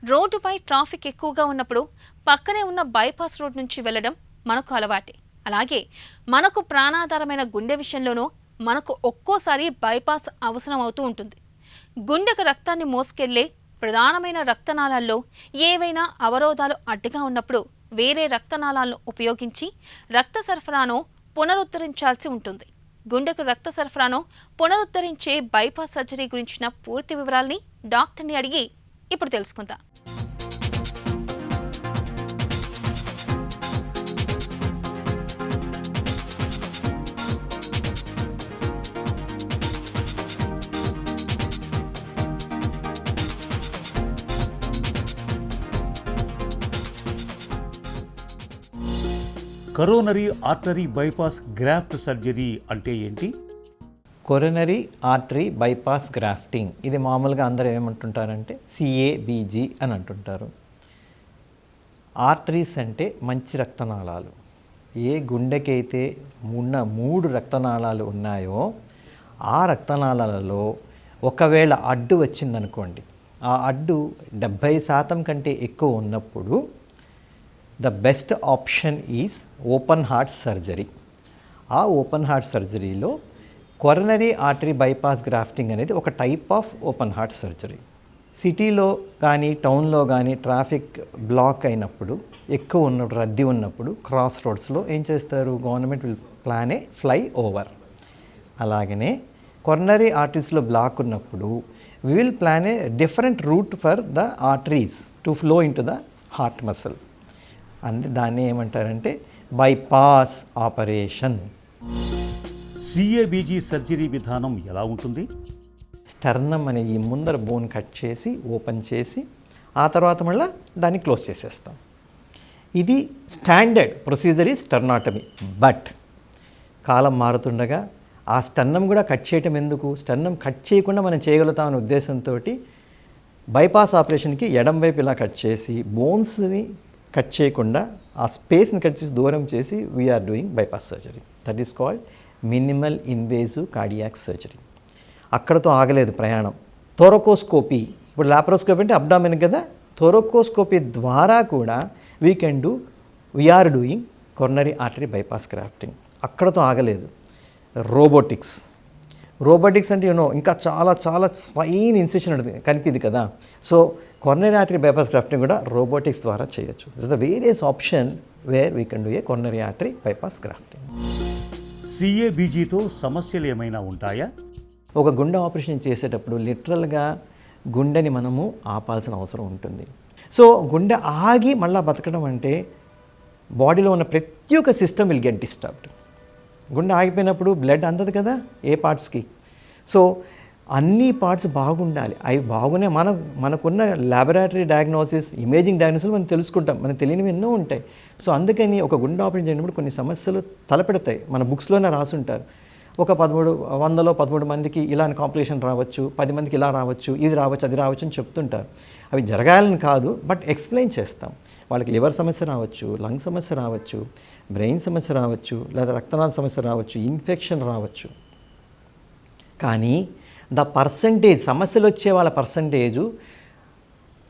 రోడ్డుపై ట్రాఫిక్ ఎక్కువగా ఉన్నప్పుడు పక్కనే ఉన్న బైపాస్ రోడ్ నుంచి వెళ్లడం మనకు అలవాటే. అలాగే మనకు ప్రాణాధారమైన గుండె విషయంలోనూ మనకు ఒక్కోసారి బైపాస్ అవసరం అవుతూ ఉంటుంది. గుండెకు రక్తాన్ని మోసుకెళ్లే ప్రధానమైన రక్తనాళాల్లో ఏవైనా అవరోధాలు అడ్డుగా ఉన్నప్పుడు వేరే రక్తనాళాలను ఉపయోగించి రక్త సరఫరాను పునరుద్ధరించాల్సి ఉంటుంది. గుండెకు రక్త సరఫరాను పునరుద్ధరించే బైపాస్ సర్జరీ గురించిన పూర్తి వివరాల్ని డాక్టర్ని అడిగి ఇప్పుడు తెలుసుకుందాం. Coronary artery bypass graft surgery అంటే ఏంటి? కొరోనరీ ఆర్టరీ బైపాస్ గ్రాఫ్టింగ్, ఇది మామూలుగా అందరూ ఏమంటుంటారంటే CABG అని అంటుంటారు. ఆర్టరీస్ అంటే మంచి రక్తనాళాలు. ఏ గుండెకైతే ఉన్న 3 రక్తనాళాలు ఉన్నాయో ఆ రక్తనాళాలలో ఒకవేళ అడ్డు వచ్చిందనుకోండి, ఆ అడ్డు 70% కంటే ఎక్కువ ఉన్నప్పుడు the best option is open heart surgery. ఆ ఓపెన్ హార్ట్ సర్జరీలో కొరోనరీ ఆర్టరీ బైపాస్ గ్రాఫ్టింగ్ అనేది ఒక type of open heart surgery. సిటీలో కానీ టౌన్లో కానీ ట్రాఫిక్ బ్లాక్ అయినప్పుడు, ఎక్కువ ఉన్న రద్దీ ఉన్నప్పుడు క్రాస్ రోడ్స్లో ఏం చేస్తారు, government will plan a flyover. అలాగనే కొరోనరీ ఆర్టరీస్లో బ్లాక్ ఉన్నప్పుడు we will plan a different route for the arteries to flow into the heart muscle. దాన్ని ఏమంటారంటే బైపాస్ ఆపరేషన్. CABG సర్జరీ విధానం ఎలా ఉంటుంది? స్టర్నమ్ అనే ఈ ముందర బోన్ కట్ చేసి ఓపెన్ చేసి ఆ తర్వాత మళ్ళీ దాన్ని క్లోజ్ చేసేస్తాం. ఇది స్టాండర్డ్ ప్రొసీజర్ ఈ స్టర్నాటమీ. బట్ కాలం మారుతుండగా ఆ స్టర్నమ్ కూడా కట్ చేయటం ఎందుకు, స్టర్నమ్ కట్ చేయకుండా మనం చేయగలుగుతామనే ఉద్దేశంతో బైపాస్ ఆపరేషన్కి ఎడం వైపు ఇలా కట్ చేసి బోన్స్ని కట్ చేయకుండా ఆ స్పేస్ని కట్ చేసి దూరం చేసి we are doing bypass surgery. That is called minimal invasive cardiac surgery. అక్కడతో ఆగలేదు ప్రయాణం. థోరకోస్కోపీ, ఇప్పుడు లాప్రోస్కోపీ అంటే అబ్డామిన్ కదా, థోరకోస్కోపీ ద్వారా కూడా we are doing coronary artery bypass grafting. అక్కడతో ఆగలేదు. రోబోటిక్స్ అంటే ఇంకా చాలా చాలా ఫైన్ ఇన్సిషన్ కనిపిది కదా. So coronary artery bypass grafting కూడా రోబోటిక్స్ ద్వారా చేయొచ్చు. It's the various option where we can do a coronary artery bypass grafting. CABGతో సమస్యలు ఏమైనా ఉంటాయా? ఒక గుండె ఆపరేషన్ చేసేటప్పుడు లిటరల్గా గుండెని మనము ఆపాల్సిన అవసరం ఉంటుంది. సో గుండె ఆగి మళ్ళీ బతకడం అంటే బాడీలో ఉన్న ప్రతి ఒక్క సిస్టమ్ విల్ గెట్ డిస్టర్బ్డ్. గుండె ఆగిపోయినప్పుడు బ్లడ్ అందదు కదా ఏ పార్ట్స్కి. సో అన్ని పార్ట్స్ బాగుండాలి. అవి బాగునే మనకున్న ల్యాబొరేటరీ డయాగ్నోసిస్, ఇమేజింగ్ డయాగ్నోసిస్ మనం తెలుసుకుంటాం. మనకు తెలియనివి ఎన్నో ఉంటాయి. సో అందుకని ఒక గుండె ఆపరేషన్ చేసినప్పుడు కొన్ని సమస్యలు తలపెడతాయి. మన బుక్స్లోనే రాసుంటారు. ఒక 100 మందికి ఇలాంటి కాంప్లికేషన్ రావచ్చు, 10 మందికి ఇలా రావచ్చు, ఇది రావచ్చు, అది రావచ్చు అని చెప్తుంటారు. అవి జరగాలని కాదు, బట్ ఎక్స్ప్లెయిన్ చేస్తాం. వాళ్ళకి లివర్ సమస్య రావచ్చు, లంగ్ సమస్య రావచ్చు, బ్రెయిన్ సమస్య రావచ్చు, లేదా రక్తనాళ సమస్య రావచ్చు, ఇన్ఫెక్షన్ రావచ్చు. కానీ సమస్యలు వచ్చే వాళ్ళ పర్సంటేజు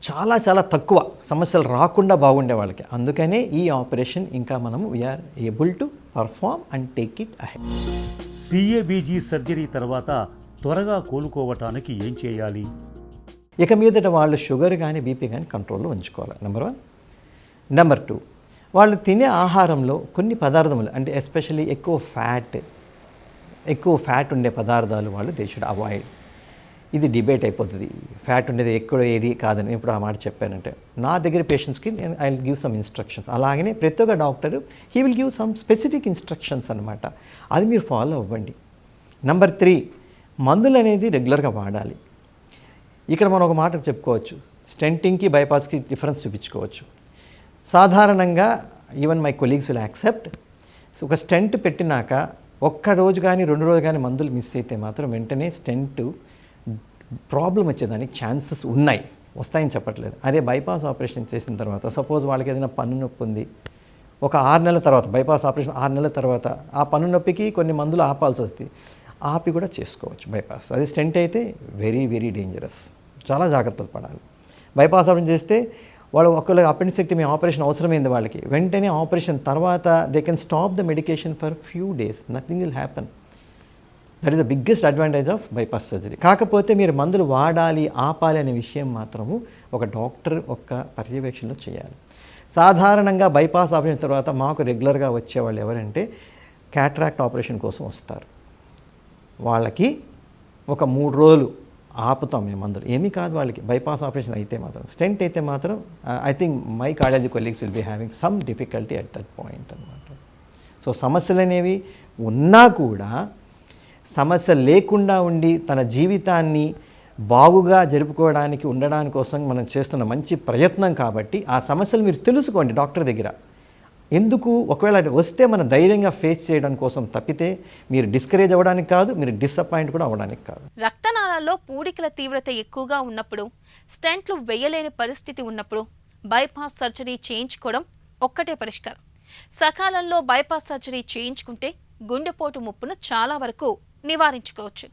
చాలా చాలా తక్కువ, సమస్యలు రాకుండా బాగుండే వాళ్ళకి. అందుకనే ఈ ఆపరేషన్ ఇంకా మనము we are able to perform and take it ahead. CABG surgery తర్వాత త్వరగా కోలుకోవటానికి ఏం చేయాలి? ఇక మీదట వాళ్ళు షుగర్ కానీ బీపీ కానీ కంట్రోల్లో ఉంచుకోవాలి. నెంబర్ 1. నెంబర్ 2, వాళ్ళు తినే ఆహారంలో కొన్ని పదార్థములు అంటే ఎస్పెషల్లీ ఎక్కువ ఫ్యాట్ ఉండే పదార్థాలు వాళ్ళు దే షుడ్ అవాయిడ్. ఇది డిబేట్ అయిపోతుంది, ఫ్యాట్ ఉండేది ఎక్కువ ఏది కాదని. ఇప్పుడు ఆ మాట చెప్పానంటే నా దగ్గర పేషెంట్స్కి I will give some instructions. అలాగనే ప్రతి ఒక్క doctor he will give some specific instructions అనమాట. అది మీరు ఫాలో అవ్వండి. నెంబర్ 3, మందులు అనేది రెగ్యులర్గా వాడాలి. ఇక్కడ మనం ఒక మాట చెప్పుకోవచ్చు, స్టెంటింగ్కి బైపాస్కి డిఫరెన్స్ చూపించుకోవచ్చు. సాధారణంగా even my colleagues will accept, ఒక స్టెంట్ పెట్టినాక ఒక్క రోజు కానీ 2 రోజులు కానీ మందులు మిస్ అయితే మాత్రం వెంటనే స్టెంట్ ప్రాబ్లం వచ్చేదానికి ఛాన్సెస్ వస్తాయని చెప్పట్లేదు. అదే బైపాస్ ఆపరేషన్ చేసిన తర్వాత సపోజ్ వాళ్ళకి ఏదైనా పన్ను నొప్పి ఉంది, ఒక 6 నెలల తర్వాత, బైపాస్ ఆపరేషన్ 6 నెలల తర్వాత ఆ పన్ను నొప్పికి కొన్ని మందులు ఆపాల్సి వస్తుంది, ఆపి కూడా చేసుకోవచ్చు బైపాస్. అది స్టెంట్ అయితే వెరీ వెరీ డేంజరస్, చాలా జాగ్రత్తలు పడాలి. బైపాస్ ఆపరేషన్ చేస్తే వాళ్ళు ఒకవేళ అపెండిసెక్టమీ ఆపరేషన్ అవసరమైంది వాళ్ళకి, వెంటనే ఆపరేషన్ తర్వాత they can stop the medication for few days, nothing will happen. That is the biggest advantage of bypass surgery. కాకపోతే మీరు మందులు వాడాలి ఆపాలి అనే విషయం మాత్రము ఒక డాక్టర్ యొక్క పర్యవేక్షణలో చేయాలి. సాధారణంగా బైపాస్ ఆపరేషన్ తర్వాత మాకు రెగ్యులర్గా వచ్చేవాళ్ళు ఎవరంటే క్యాట్రాక్ట్ ఆపరేషన్ కోసం వస్తారు. వాళ్ళకి ఒక 3 రోజులు ఆపుతాం మేము మందులు, ఏమీ కాదు వాళ్ళకి. బైపాస్ ఆపరేషన్ అయితే మాత్రం, స్టెంట్ అయితే మాత్రం I think my cardiology colleagues will be having some difficulty at that point అనమాట. సో సమస్యలు అనేవి ఉన్నా కూడా సమస్య లేకుండా ఉండి తన జీవితాన్ని బాగుగా జరుపుకోవడానికి ఉండడానికి కోసం మనం చేస్తున్న మంచి ప్రయత్నం కాబట్టి ఆ సమస్యలు మీరు తెలుసుకోండి డాక్టర్ దగ్గర. ఎందుకు ఒకవేళ అది వస్తే మనం ధైర్యంగా ఫేస్ చేయడం కోసం తప్పితే మీరు డిస్కరేజ్ అవ్వడానికి కాదు, మీరు డిసప్పాయింట్ కూడా అవ్వడానికి కాదు. రక్తనాళాల్లో పూడికల తీవ్రత ఎక్కువగా ఉన్నప్పుడు, స్టెంట్లు వేయలేని పరిస్థితి ఉన్నప్పుడు బైపాస్ సర్జరీ చేయించుకోవడం ఒక్కటే పరిష్కారం. సకాలంలో బైపాస్ సర్జరీ చేయించుకుంటే గుండెపోటు ముప్పును చాలా వరకు నివారించుకోవచ్చు.